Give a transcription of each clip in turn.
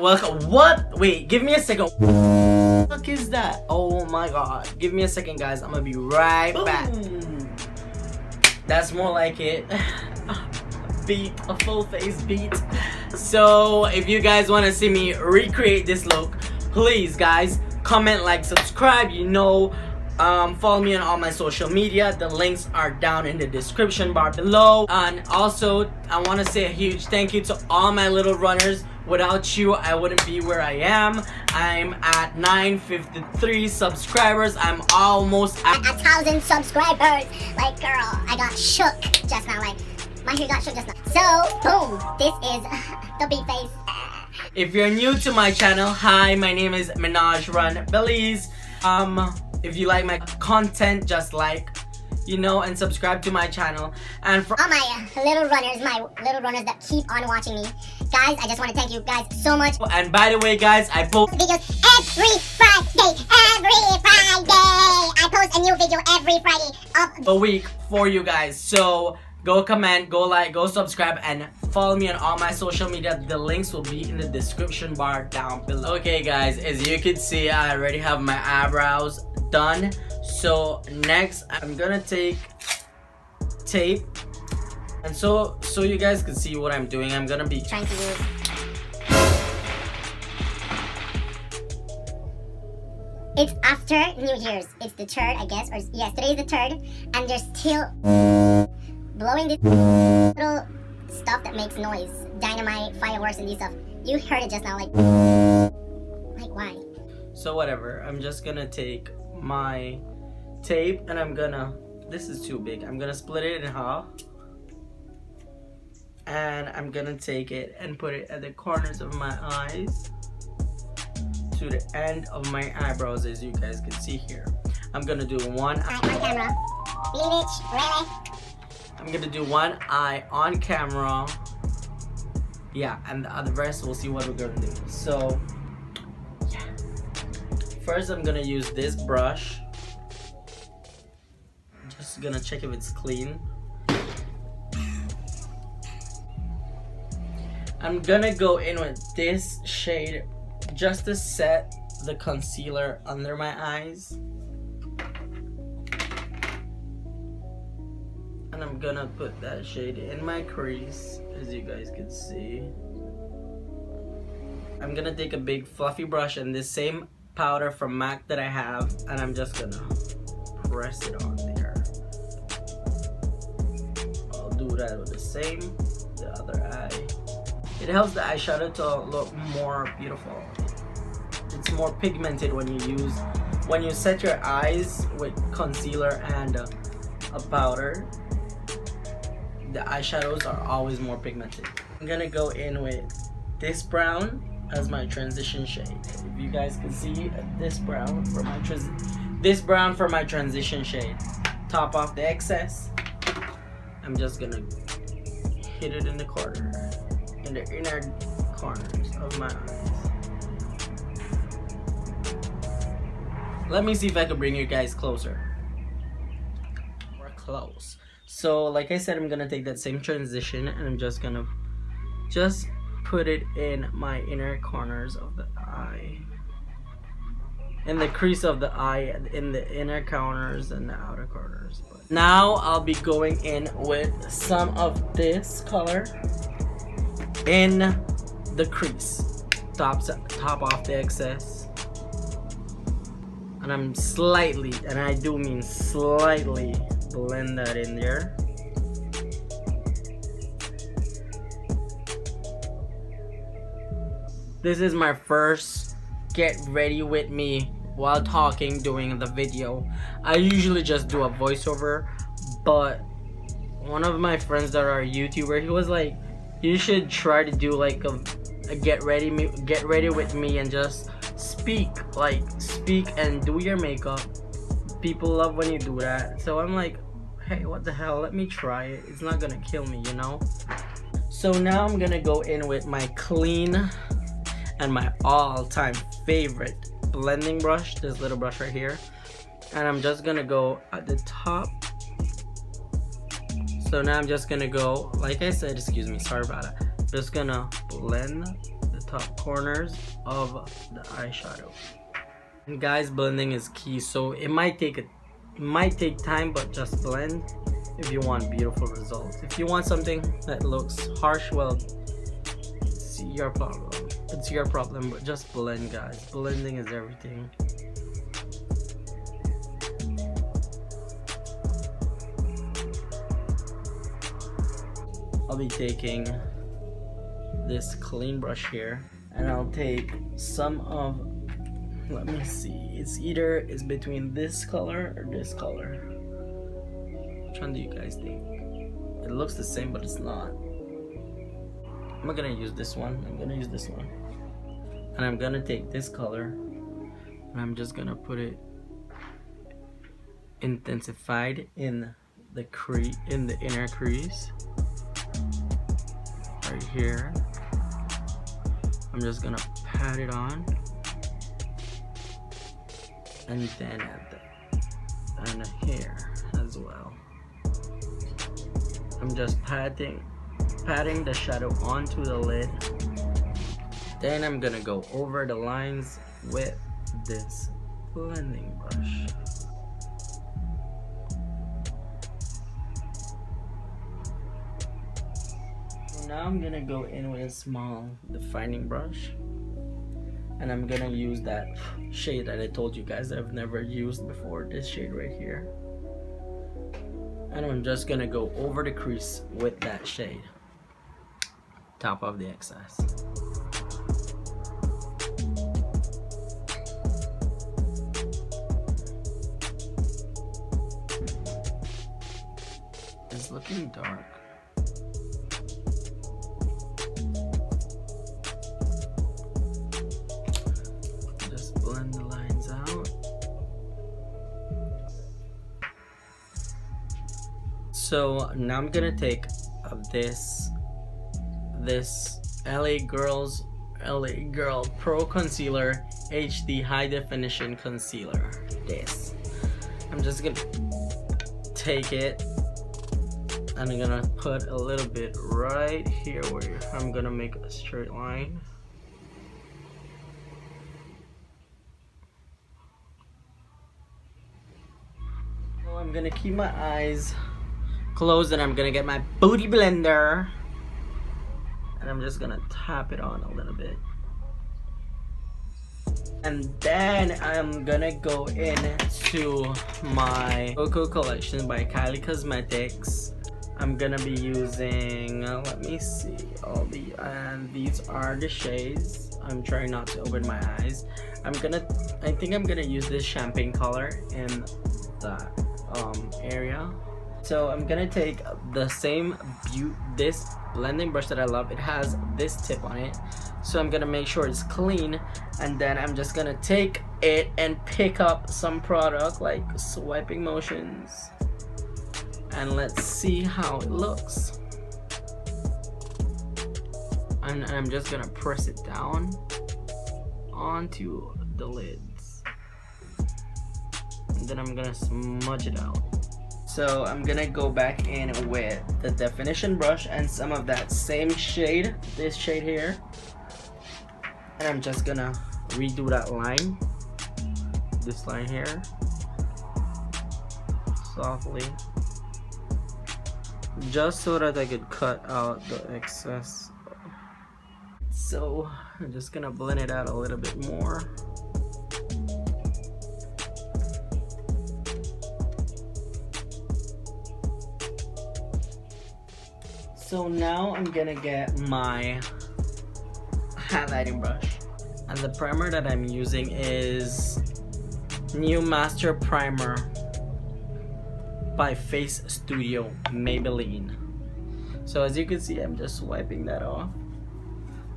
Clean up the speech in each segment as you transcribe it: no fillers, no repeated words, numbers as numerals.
welcome. What? Wait, give me a second. What the fuck is that? Oh my god. Give me a second, guys. I'm gonna be right back. That's more like it. Beat, a full face beat. So if you guys want to see me recreate this look, please guys, comment, like, subscribe, follow me on all my social media. The links are down in the description bar below. And also I want to say a huge thank you to all my little runners. Without you, I wouldn't be where I am. I'm at 953 subscribers. I'm almost at 1,000 subscribers. Like, girl, I got shook just now. Like, my hair got shook just now. So, boom, this is the beat face. If you're new to my channel, hi, my name is MinajRun Belize. If you like my content, just like, and subscribe to my channel. And for all my little runners that keep on watching me, guys, I just want to thank you guys so much. And by the way, guys, I post videos every Friday. I post a new video every Friday of a week for you guys. So go comment, go like, go subscribe, and follow me on all my social media. The links will be in the description bar down below. Okay guys, as you can see, I already have my eyebrows done. So next, I'm gonna take tape, and so you guys can see what I'm doing. I'm gonna be trying to use. It's after New Year's. It's the 3rd, I guess, or yes, today is the 3rd, and they're still blowing this little stuff that makes noise, dynamite, fireworks, and these stuff. You heard it just now, like why? So whatever. I'm just gonna take my tape and I'm gonna, this is too big, I'm gonna split it in half, and I'm gonna take it and put it at the corners of my eyes to the end of my eyebrows, as you guys can see here. I'm gonna do one eye on camera. Bitch, really? I'm gonna do one eye on camera, yeah, and the rest we'll see what we're gonna do. So yeah, first I'm gonna use this brush. Just gonna check if it's clean. I'm gonna go in with this shade just to set the concealer under my eyes, and I'm gonna put that shade in my crease, as you guys can see. I'm gonna take a big fluffy brush and this same powder from MAC that I have, and I'm just gonna press it on there. I'll do that with the other eye. It helps the eyeshadow to look more beautiful. It's more pigmented when you set your eyes with concealer and a powder. The eyeshadows are always more pigmented. I'm gonna go in with this brown as my transition shade. If you guys can see, this brown for my transition shade. Top off the excess. I'm just gonna hit it in the corner, in the inner corners of my eyes. Let me see if I can bring you guys closer. We're close. So like I said, I'm gonna take that same transition and I'm just gonna put it in my inner corners of the eye, in the crease of the eye, in the inner corners and the outer corners. But now I'll be going in with some of this color in the crease, top off the excess, and I'm slightly, and I do mean slightly, blend that in there. This is my first get ready with me while talking during the video. I usually just do a voiceover, but one of my friends that are a YouTuber, he was like, you should try to do like a get ready with me and just speak and do your makeup. People love when you do that. So I'm like, hey, what the hell, let me try it. It's not gonna kill me, So now I'm gonna go in with my clean and my all-time favorite blending brush, this little brush right here, and I'm just gonna go at the top. So now I'm just gonna go, like I said, excuse me, sorry about that, just gonna blend the top corners of the eyeshadow. And guys, blending is key, so it might take time, but just blend if you want beautiful results. If you want something that looks harsh, well, it's your problem. It's your problem, but just blend, guys. Blending is everything. I'll be taking this clean brush here, and I'll take some of, let me see, it's between this color or this color. Which one do you guys think? It looks the same, but it's not. I'm not gonna use this one. I'm gonna use this one, and I'm gonna take this color, and I'm just gonna put it intensified in the inner crease. Right here. I'm just gonna pat it on, and then and here as well. I'm just patting the shadow onto the lid. Then I'm gonna go over the lines with this blending brush. Now I'm gonna go in with a small defining brush, and I'm gonna use that shade that I told you guys I've never used before, this shade right here, and I'm just gonna go over the crease with that shade, top of the excess. It's looking dark. Blend the lines out. So now I'm gonna take this LA Girl Pro Concealer HD High Definition Concealer. This. I'm just gonna take it, and I'm gonna put a little bit right here where I'm gonna make a straight line. I'm gonna keep my eyes closed, and I'm gonna get my booty blender, and I'm just gonna tap it on a little bit, and then I'm gonna go into my Coco collection by Kylie Cosmetics. I'm gonna be using let me see, and these are the shades. I'm trying not to open my eyes. I think I'm gonna use this champagne color in the area. So I'm gonna take this blending brush that I love. It has this tip on it, so I'm gonna make sure it's clean, and then I'm just gonna take it and pick up some product, like swiping motions, and let's see how it looks. And I'm just gonna press it down onto the lids, and then I'm gonna smudge it out. So I'm gonna go back in with the definition brush and some of that same shade, this shade here, and I'm just gonna redo that line, this line here, softly, just so that I could cut out the excess. So I'm just gonna blend it out a little bit more. So now I'm gonna get my highlighting brush, and the primer that I'm using is New Master Primer by Face Studio Maybelline. So as you can see, I'm just wiping that off,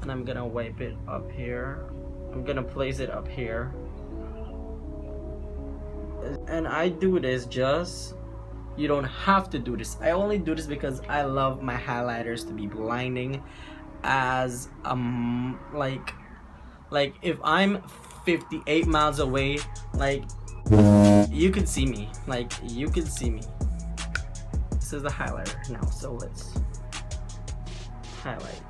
and I'm gonna wipe it up here. I'm gonna place it up here, and I do this you don't have to do this. I only do this because I love my highlighters to be blinding, as like if I'm 58 miles away, like you can see me, This is the highlighter now, so let's highlight.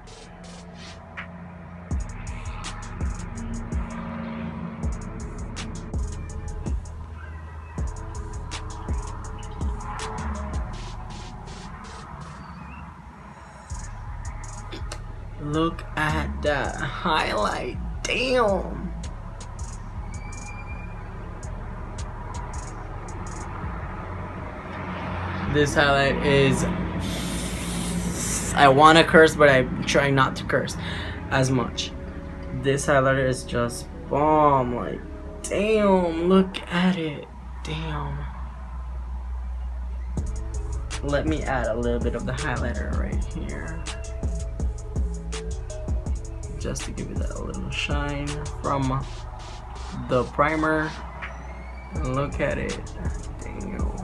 Look at that highlight. Damn. This highlight is, I want to curse, but I'm trying not to curse as much. This highlighter is just bomb. Like, damn, look at it. Damn. Let me add a little bit of the highlighter right here, just to give it that little shine from the primer. And look at it. Damn.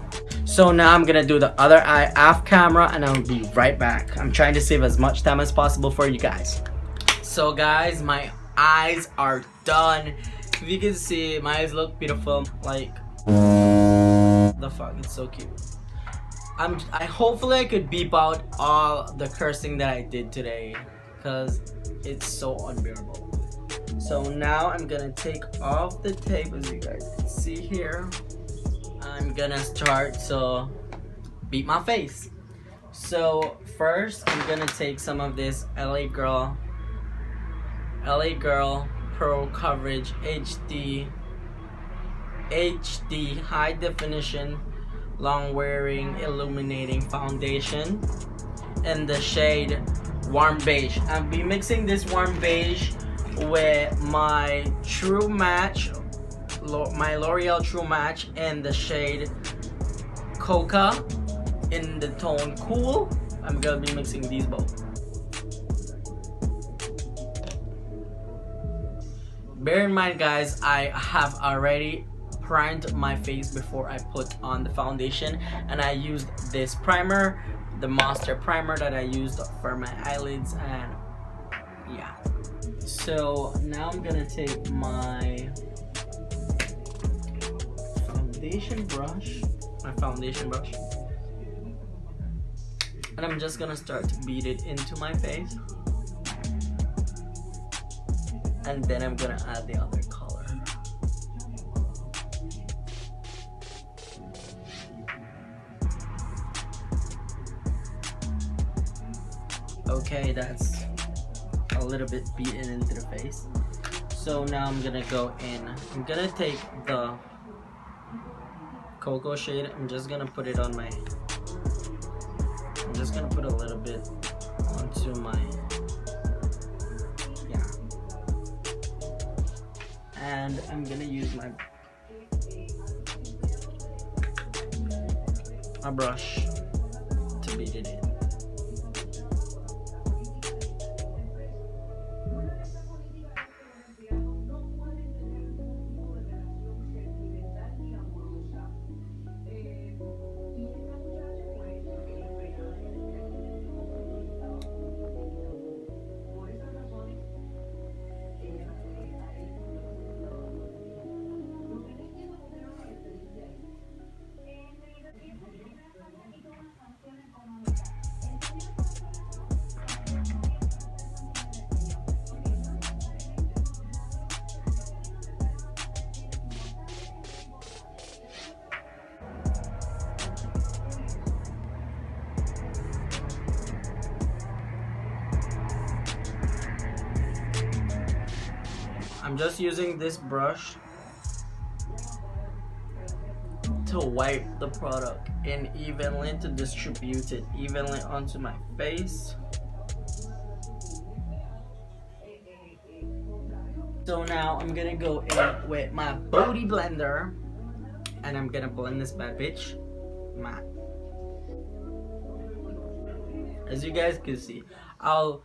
So now I'm gonna do the other eye off camera, and I'll be right back. I'm trying to save as much time as possible for you guys. So guys, my eyes are done. If you can see, my eyes look beautiful. Like, the fuck, it's so cute. Hopefully I could beep out all the cursing that I did today, because it's so unbearable. So now I'm gonna take off the tape, as you guys can see here. I'm gonna start to beat my face. So first I'm gonna take some of this LA Girl Pro Coverage HD High Definition Long Wearing Illuminating Foundation in the shade Warm Beige. I'll be mixing this Warm Beige with my True Match, my L'Oreal True Match in the shade Coca in the tone Cool. I'm gonna be mixing these both. Bear in mind, guys, I have already primed my face before I put on the foundation, and I used this primer, the Monster primer that I used for my eyelids, and yeah. So now I'm gonna take my foundation brush, and I'm just gonna start to beat it into my face, and then I'm gonna add the other color. Okay, that's a little bit beaten into the face. So now I'm gonna go in. I'm gonna take the cocoa shade. I'm just gonna put it on my, I'm just gonna put a little bit onto my, yeah. And I'm gonna use my brush to beat it in. I'm just using this brush to wipe the product in evenly, to distribute it evenly onto my face. So now I'm gonna go in with my Baddie blender, and I'm gonna blend this bad bitch matte. As you guys can see, I'll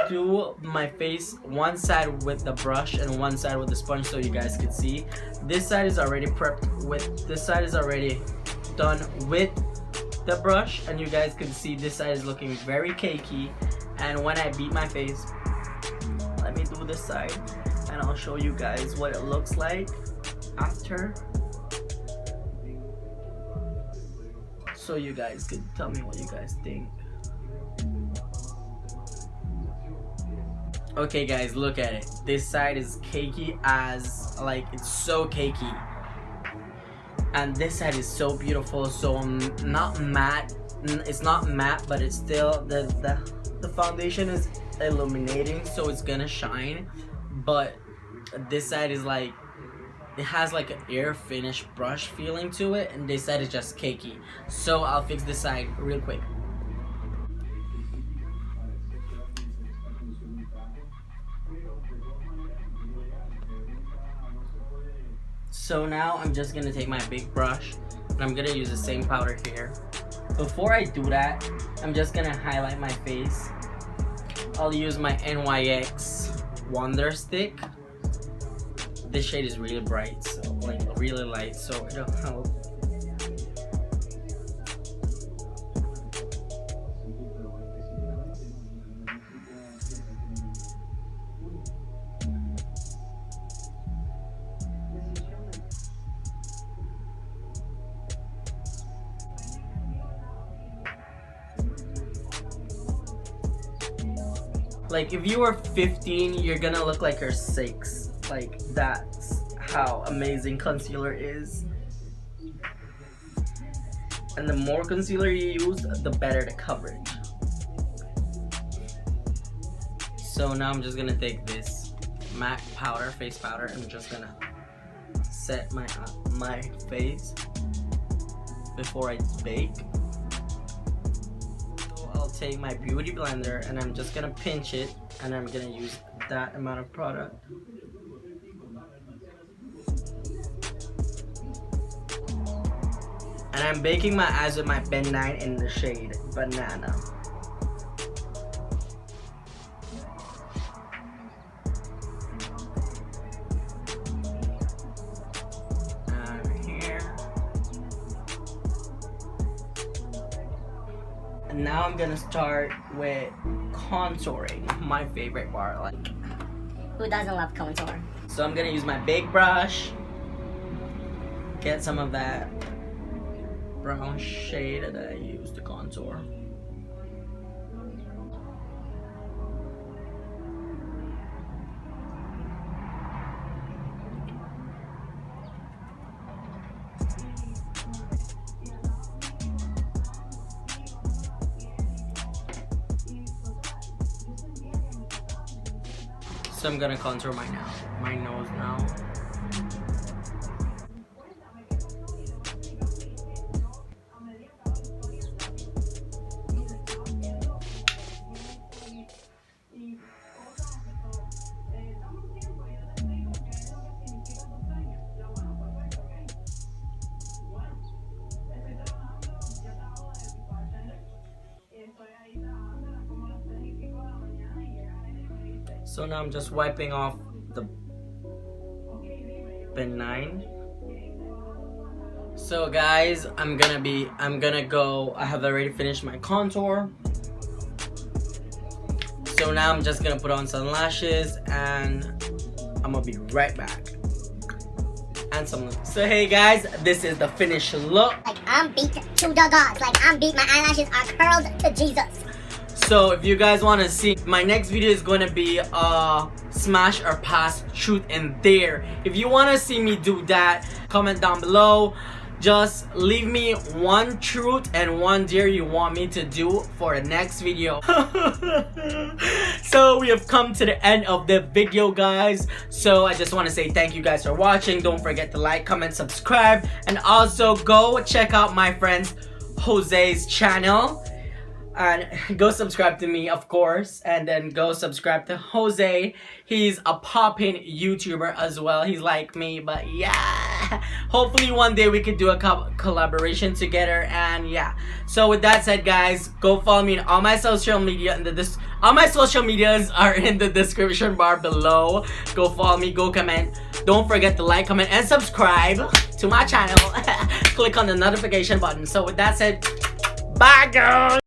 do my face one side with the brush and one side with the sponge so you guys can see. This side is already prepped with, this side is already done with the brush, and you guys can see this side is looking very cakey. And when I beat my face, let me do this side and I'll show you guys what it looks like after, so you guys can tell me what you guys think. Okay guys, look at it. This side is cakey as, like, it's so cakey. And this side is so beautiful, so not matte. It's not matte, but it's still, the foundation is illuminating, so it's gonna shine. But this side is like, it has like an air finish brush feeling to it, and this side is just cakey. So I'll fix this side real quick. So now I'm just gonna take my big brush and I'm gonna use the same powder here. Before I do that, I'm just gonna highlight my face. I'll use my NYX Wonder Stick. This shade is really bright, so like really light, so it'll help. Like if you were 15, you're gonna look like you're 6. Like that's how amazing concealer is. And the more concealer you use, the better the coverage. So now I'm just gonna take this MAC powder, face powder, and I'm just gonna set my face before I bake. I'll take my beauty blender and I'm just gonna pinch it, and I'm gonna use that amount of product. And I'm baking my eyes with my pen 9 in the shade Banana. Now I'm gonna start with contouring, my favorite part. Like, Who doesn't love contour? so I'm gonna use my big brush, get some of that brown shade that I used to contour. So I'm gonna contour my nose now. So now I'm just wiping off the pen 9. So guys, I'm gonna go, I have already finished my contour. So now I'm just gonna put on some lashes and I'm gonna be right back. And some lip. So hey guys, this is the finished look. Like I'm beat to the gods. Like I'm beat. My eyelashes are curled to Jesus. So if you guys want to see, my next video is going to be smash or pass truth and dare. If you want to see me do that, comment down below. Just leave me one truth and one dare you want me to do for the next video. So we have come to the end of the video, guys. So I just want to say thank you guys for watching. Don't forget to like, comment, subscribe, and also go check out my friend Jose's channel. And go subscribe to me, of course, and then go subscribe to Jose. He's a poppin' YouTuber as well. He's like me, but yeah, hopefully one day we could do a collaboration together. And yeah, so with that said, guys, go follow me on all my social media. All my social medias are in the description bar below. Go follow me, go comment. Don't forget to like, comment, and subscribe to my channel. Click on the notification button. So with that said, bye, girls.